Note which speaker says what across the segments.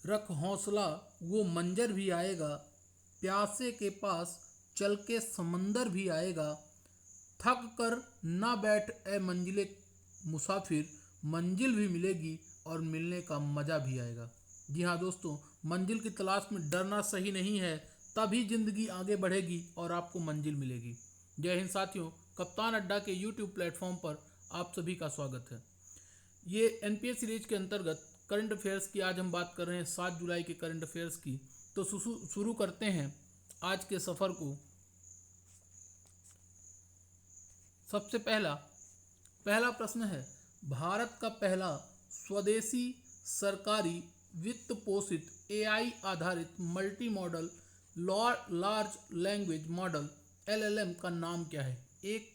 Speaker 1: रख हौसला वो मंजर भी आएगा, प्यासे के पास चल के समंदर भी आएगा, थक कर ना बैठ ए मंजिले मुसाफिर, मंजिल भी मिलेगी और मिलने का मज़ा भी आएगा। जी हाँ दोस्तों, मंजिल की तलाश में डरना सही नहीं है, तभी ज़िंदगी आगे बढ़ेगी और आपको मंजिल मिलेगी। जय हिंद साथियों, कप्तान अड्डा के यूट्यूब प्लेटफॉर्म पर आप सभी का स्वागत है। ये एनपीएस सीरीज के अंतर्गत करंट अफेयर्स की आज हम बात कर रहे हैं, 7 जुलाई के करंट अफेयर्स की। तो शुरू करते हैं आज के सफ़र को। सबसे पहला प्रश्न है, भारत का पहला स्वदेशी सरकारी वित्त पोषित एआई आधारित multi modal large language model LLM का नाम क्या है? एक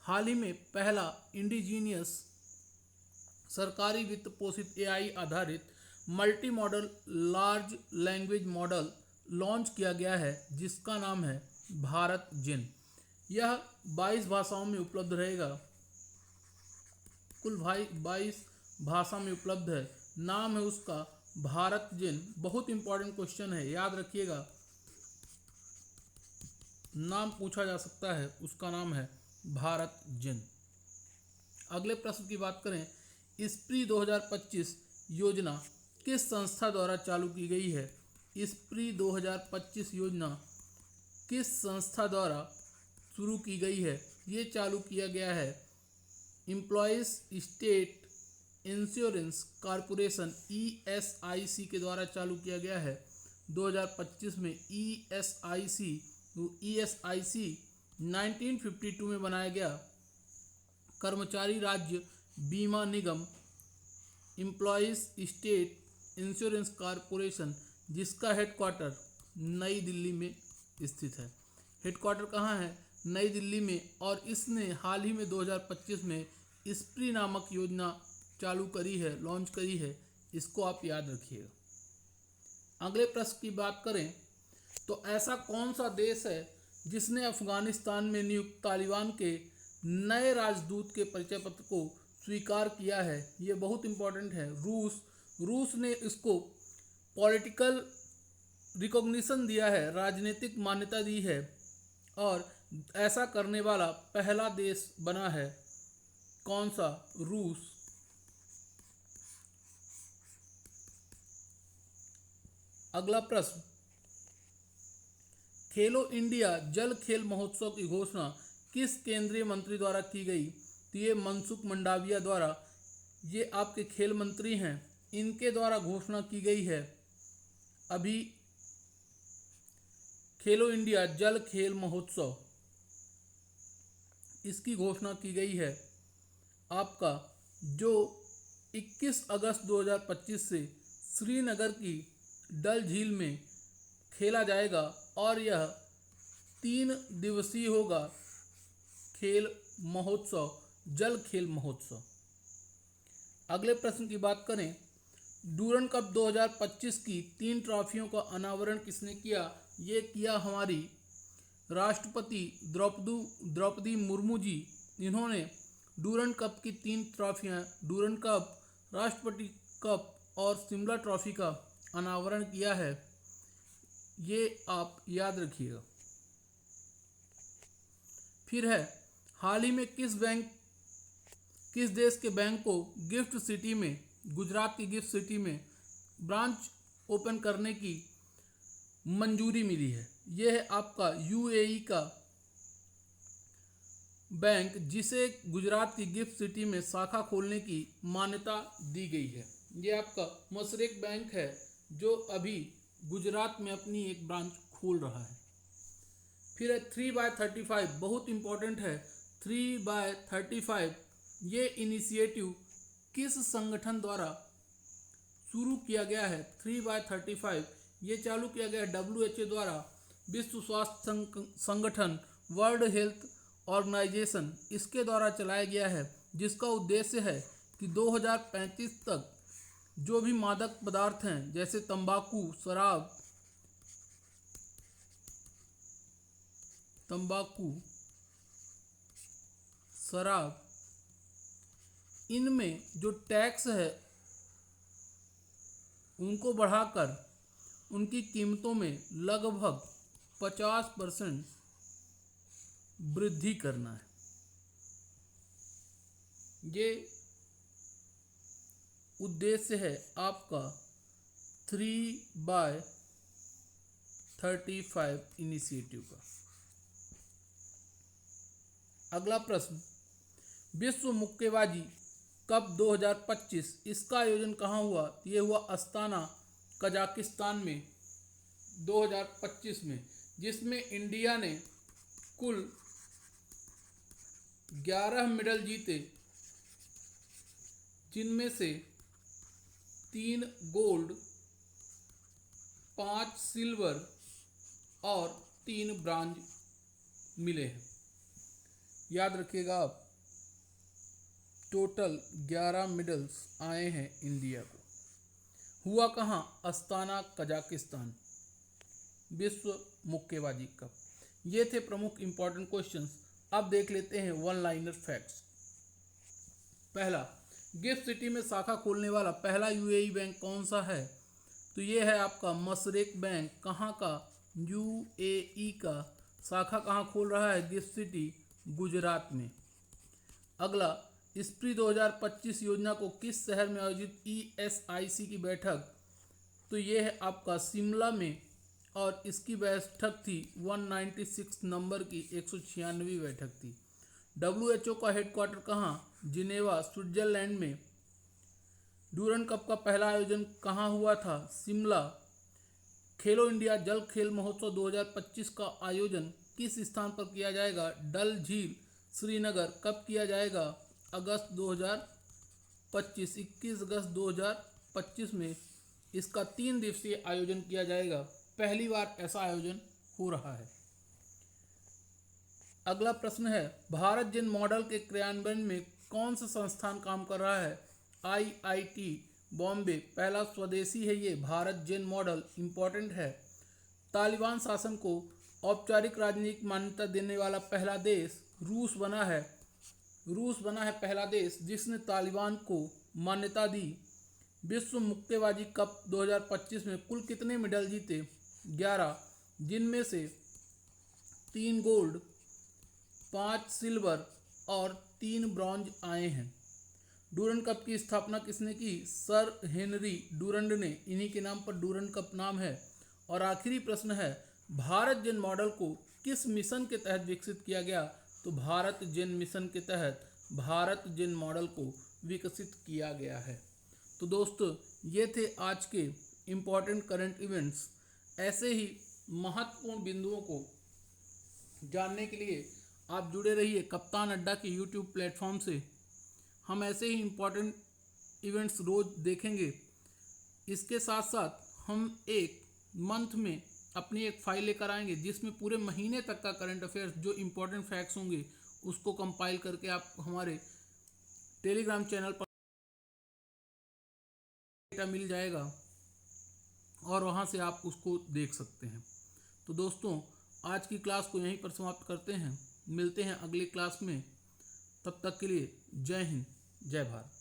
Speaker 1: हाल ही में पहला इंडिजीनियस सरकारी वित्त पोषित एआई आधारित multi modal large language model launch किया गया है, जिसका नाम है भारत जिन। यह 22 भाषाओं में उपलब्ध रहेगा। कुल 22 भाषा में उपलब्ध है। नाम है उसका भारत जिन। बहुत इंपॉर्टेंट क्वेश्चन है, याद रखिएगा, नाम पूछा जा सकता है। उसका नाम है भारत जिन। अगले प्रश्न की बात करें, स्प्री 2025 योजना किस संस्था द्वारा चालू की गई है? स्प्री 2025 योजना किस संस्था द्वारा शुरू की गई है? ये चालू किया गया है employees state insurance corporation ESIC के द्वारा चालू किया गया है 2025 में। ESIC 1952 में बनाया गया कर्मचारी राज्य बीमा निगम एम्प्लॉयज़ स्टेट इंश्योरेंस कॉरपोरेशन, जिसका हेडक्वार्टर नई दिल्ली में स्थित है। हेडक्वार्टर कहाँ है? नई दिल्ली में। और इसने हाल ही में 2025 में स्प्री नामक योजना चालू करी है, लॉन्च करी है। इसको आप याद रखिएगा। अगले प्रश्न की बात करें तो ऐसा कौन सा देश है जिसने अफगानिस्तान में नियुक्त तालिबान के नए राजदूत के परिचय पत्र को स्वीकार किया है? ये बहुत इंपॉर्टेंट है। रूस ने इसको पॉलिटिकल रिकॉग्निशन दिया है, राजनीतिक मान्यता दी है, और ऐसा करने वाला पहला देश बना है। कौन सा? रूस। अगला प्रश्न, खेलो इंडिया जल खेल महोत्सव की घोषणा किस केंद्रीय मंत्री द्वारा की गई? तो ये मनसुख मंडाविया द्वारा, ये आपके खेल मंत्री हैं, इनके द्वारा घोषणा की गई है। अभी खेलो इंडिया जल खेल महोत्सव, इसकी घोषणा की गई है आपका, जो 21 अगस्त 2025 से श्रीनगर की डल झील में खेला जाएगा और यह 3 दिवसीय होगा। खेल महोत्सव, जल खेल महोत्सव। अगले प्रश्न की बात करें, डूरन कप 2025 की 3 ट्रॉफियों का अनावरण किसने किया? ये किया हमारी राष्ट्रपति द्रौपदी मुर्मू जी। इन्होंने डूरन कप की 3 ट्रॉफियाँ, डूरन कप, राष्ट्रपति कप और शिमला ट्रॉफी का अनावरण किया है। ये आप याद रखिएगा। फिर है, हाल ही में किस देश के बैंक को गिफ्ट सिटी में, गुजरात की गिफ्ट सिटी में ब्रांच ओपन करने की मंजूरी मिली है? यह है आपका UAE का बैंक, जिसे गुजरात की गिफ्ट सिटी में शाखा खोलने की मान्यता दी गई है। यह आपका मशरेक बैंक है, जो अभी गुजरात में अपनी एक ब्रांच खोल रहा है। फिर है 3x35, बहुत इंपॉर्टेंट है। 3x35 ये इनिशिएटिव किस संगठन द्वारा शुरू किया गया है? 3x35 ये चालू किया गया है WHO द्वारा, विश्व स्वास्थ्य संगठन, वर्ल्ड हेल्थ ऑर्गेनाइजेशन, इसके द्वारा चलाया गया है, जिसका उद्देश्य है कि 2035 तक जो भी मादक पदार्थ हैं, जैसे तंबाकू, शराब, इनमें जो टैक्स है उनको बढ़ाकर उनकी कीमतों में लगभग 50% वृद्धि करना है। ये उद्देश्य है आपका 3/35 इनिशिएटिव का। अगला प्रश्न, विश्व मुक्केबाजी कप 2025 इसका आयोजन कहाँ हुआ? ये हुआ अस्ताना कजाकिस्तान में 2025 में, जिसमें इंडिया ने कुल 11 मेडल जीते, जिनमें से 3 गोल्ड, 5 सिल्वर और 3 ब्रांज मिले हैं। याद रखिएगा आप, टोटल 11 मेडल्स आए हैं इंडिया को। हुआ कहाँ? अस्ताना कजाकिस्तान, विश्व मुक्केबाजी कप। ये थे प्रमुख इंपॉर्टेंट क्वेश्चंस। अब देख लेते हैं वन लाइनर फैक्ट्स। पहला, गिफ्ट सिटी में शाखा खोलने वाला पहला यूएई बैंक कौन सा है? तो ये है आपका मशरेक बैंक। कहाँ का? यूएई का। शाखा कहाँ खोल रहा है? गिफ्ट सिटी, गुजरात में। अगला, स्प्री 2025 योजना को किस शहर में आयोजित ईएसआईसी की बैठक? तो ये है आपका शिमला में, और इसकी बैठक थी 196 नंबर की, 196वीं बैठक थी। WHO का हेडक्वार्टर कहाँ? जिनेवा, स्विट्जरलैंड में। ड्यूरंड कप का पहला आयोजन कहाँ हुआ था? शिमला। खेलो इंडिया जल खेल महोत्सव 2025 का आयोजन किस स्थान पर किया जाएगा? डल झील, श्रीनगर। कब किया जाएगा? अगस्त 2025, 21 अगस्त 2025 में इसका 3 दिवसीय आयोजन किया जाएगा। पहली बार ऐसा आयोजन हो रहा है। अगला प्रश्न है, भारत जिन मॉडल के क्रियान्वयन में कौन सा संस्थान काम कर रहा है? IIT बॉम्बे पहला स्वदेशी है। ये भारत जिन मॉडल इंपॉर्टेंट है। तालिबान शासन को औपचारिक राजनीतिक मान्यता देने वाला पहला देश रूस बना है। रूस बना है पहला देश जिसने तालिबान को मान्यता दी। विश्व मुक्केबाजी कप 2025 में कुल कितने मेडल जीते? 11, जिनमें से 3 गोल्ड, 5 सिल्वर और 3 ब्रॉन्ज आए हैं। डूरंड कप की स्थापना किसने की? सर हेनरी डूरंड ने। इन्हीं के नाम पर डूरंड कप नाम है। और आखिरी प्रश्न है, भारत जिन मॉडल को किस मिशन के तहत विकसित किया गया? तो भारत जिन मिशन के तहत भारत जिन मॉडल को विकसित किया गया है। तो दोस्तों, ये थे आज के इम्पॉर्टेंट करंट इवेंट्स। ऐसे ही महत्वपूर्ण बिंदुओं को जानने के लिए आप जुड़े रहिए कप्तान अड्डा के यूट्यूब प्लेटफॉर्म से। हम ऐसे ही इम्पॉर्टेंट इवेंट्स रोज देखेंगे। इसके साथ साथ हम एक मंथ में अपनी एक फाइल लेकर आएंगे जिसमें पूरे महीने तक का करंट अफेयर्स, जो इम्पोर्टेंट फैक्ट्स होंगे, उसको कंपाइल करके आप हमारे टेलीग्राम चैनल पर डेटा मिल जाएगा और वहां से आप उसको देख सकते हैं। तो दोस्तों, आज की क्लास को यहीं पर समाप्त करते हैं। मिलते हैं अगली क्लास में। तब तक के लिए जय हिंद, जय भारत।